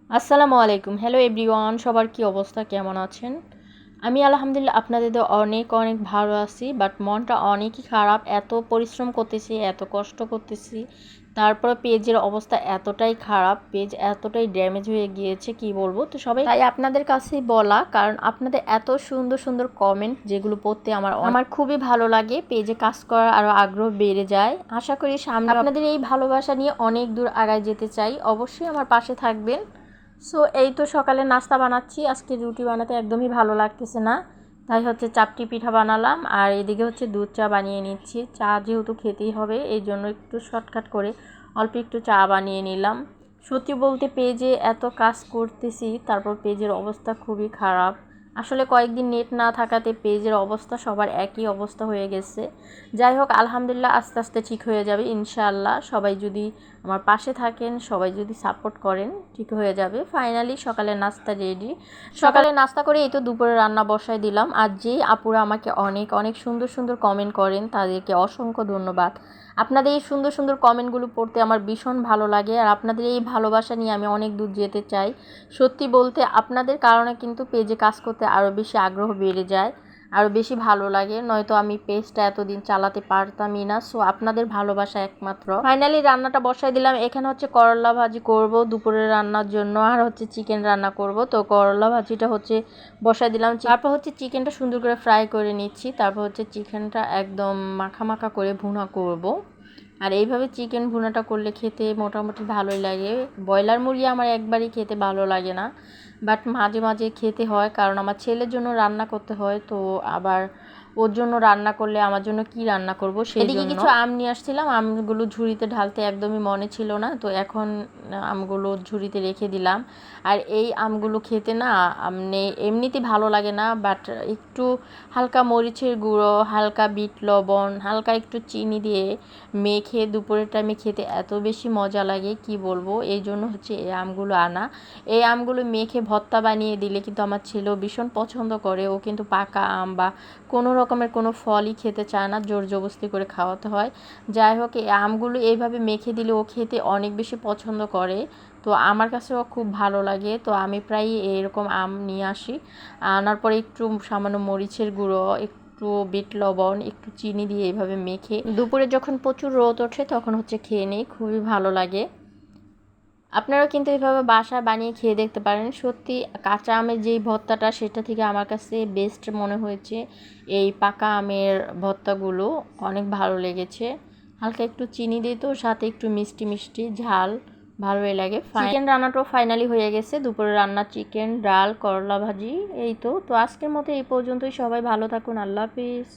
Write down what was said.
আসসালামু আলাইকুম। Hello everyone, সবার কি অবস্থা, কেমন আছেন? আমি আলহামদুলিল্লাহ আপনাদের তো অনেক অনেক ভালো আছি, বাট মনটা অনেকই খারাপ। এত পরিশ্রম করতেছি, এত কষ্ট করতেছি, তারপর পেজের অবস্থা এতটাই খারাপ, পেজ এতটাই ড্যামেজ হয়ে গিয়েছে কি বলবো। তো সবাই তাই আপনাদের কাছেই বলা, কারণ আপনাদের এত সুন্দর সুন্দর কমেন্ট যেগুলো পড়তে আমার খুবই ভালো লাগে, পেজে কাজ করার আরও আগ্রহ বেড়ে যায়। আশা করি সামনে আপনাদের এই ভালোবাসা নিয়ে অনেক দূর আগায় যেতে চাই। অবশ্যই আমার পাশে থাকবেন। সো এই তো সকালে নাস্তা বানাচ্ছি। আজকে রুটি বানাতে একদমই ভালো লাগতেছে না, তাই হচ্ছে চাপটি পিঠা বানালাম, আর এদিকে হচ্ছে দুধ চা বানিয়ে নিচ্ছি। চা যেহেতু খেতেই হবে, এই জন্য একটু শর্টকাট করে অল্প একটু চা বানিয়ে নিলাম। সত্যি বলতে পেজে এত কাজ করতেছি, তারপর পেজের অবস্থা খুবই খারাপ। আসলে কয়েকদিন নেট না থাকাতে পেজের অবস্থা সবার একই অবস্থা হয়ে গেছে। যাই হোক, আলহামদুলিল্লাহ আস্তে আস্তে ঠিক হয়ে যাবে ইনশাআল্লাহ। সবাই যদি আমার পাশে থাকেন, সবাই যদি সাপোর্ট করেন, ঠিক হয়ে যাবে। ফাইনালি সকালের নাস্তা রেডি। সকালে নাস্তা করে এই তো দুপুরে রান্না বসায় দিলাম। আর যে আপুরা আমাকে অনেক অনেক সুন্দর সুন্দর কমেন্ট করেন, তাদেরকে অসংখ্য ধন্যবাদ। আপনাদের এই সুন্দর সুন্দর কমেন্টগুলো পড়তে আমার ভীষণ ভালো লাগে, আর আপনাদের এই ভালোবাসা নিয়ে আমি অনেক দূর যেতে চাই। সত্যি বলতে আপনাদের কারণে কিন্তু পেজে কাজ করতে আরও বেশি আগ্রহ বেড়ে যায়, আরও বেশি ভালো লাগে। নয়তো আমি পেজটা এতদিন চালাতে পারতামই না। সো আপনাদের ভালোবাসা একমাত্র। ফাইনালি রান্নাটা বসাই দিলাম। এখানে হচ্ছে করলা ভাজি করব দুপুরের রান্নার জন্য, আর হচ্ছে চিকেন রান্না করব। তো করলা ভাজিটা হচ্ছে বসাই দিলাম, তারপর হচ্ছে চিকেনটা সুন্দর করে ফ্রাই করে নিচ্ছি, তারপর হচ্ছে চিকেনটা একদম মাখা মাখা করে ভুনা করব। আর এইভাবে চিকেন ভুনাটা করলে খেতে মোটামুটি ভালোই লাগে। ব্রয়লার মুরগি আমার একবারই খেতে ভালো লাগে না, বাট মাঝে মাঝে খেতে হয়, কারণ আমার ছেলের জন্য রান্না করতে হয়। তো আবার ওর জন্য রান্না করলে আমার জন্য কি রান্না করব, সেদিকে কিছু আম নিয়ে আসছিলাম। আমগুলো ঝুড়িতে ঢালতে একদমই মনে ছিল না, তো এখন আমগুলো ঝুড়িতে রেখে দিলাম। আর এই আমগুলো খেতে না এমনিতে ভালো লাগে না, বাট একটু হালকা মরিচের গুঁড়ো, হালকা বিট লবণ, হালকা একটু চিনি দিয়ে মেখে দুপুরের টাইমে খেতে এত বেশি মজা লাগে কি বলবো। এই জন্য হচ্ছে এই আমগুলো আনা। এই আমগুলো মেখে ভর্তা বানিয়ে দিলে কিন্তু আমার ছেলেও ভীষণ পছন্দ করে। ও কিন্তু পাকা আম বা কোনো রকমের কোনো ফলই খেতে চায় না, জোর জবরদস্তি করে খাওয়াতে হয়। যাই হোক, এই আমগুলো এইভাবে মেখে দিলে ও খেতে অনেক বেশি পছন্দ করে। তো আমার কাছেও খুব ভালো লাগে। তো আমি প্রায় এরকম আম নিয়ে আসি, আনার পরে একটু সামান্য মরিচের গুঁড়ো, একটু বিট লবণ, একটু চিনি দিয়ে এইভাবে মেখে দুপুরে যখন প্রচুর রোদ ওঠে তখন হচ্ছে খেয়ে নিই, খুবই ভালো লাগে। আপনারাও কিন্তু এইভাবে বাসায় বানিয়ে খেয়ে দেখতে পারেন। সত্যি কাঁচা আমের যেই ভর্তাটা, সেটা থেকে আমার কাছে বেস্ট মনে হয়েছে এই পাকা আমের ভর্তাগুলো, অনেক ভালো লেগেছে। হালকা একটু চিনি দিই, তো সাথে একটু মিষ্টি মিষ্টি ঝাল, ভালোই লাগে। চিকেন রান্নাটাও ফাইনালি হয়ে গেছে। দুপুরে রান্না চিকেন, ডাল, করলা ভাজি, এই তো। তো আজকের মতো এই পর্যন্তই। সবাই ভালো থাকুন। আল্লাহ হাফিজ।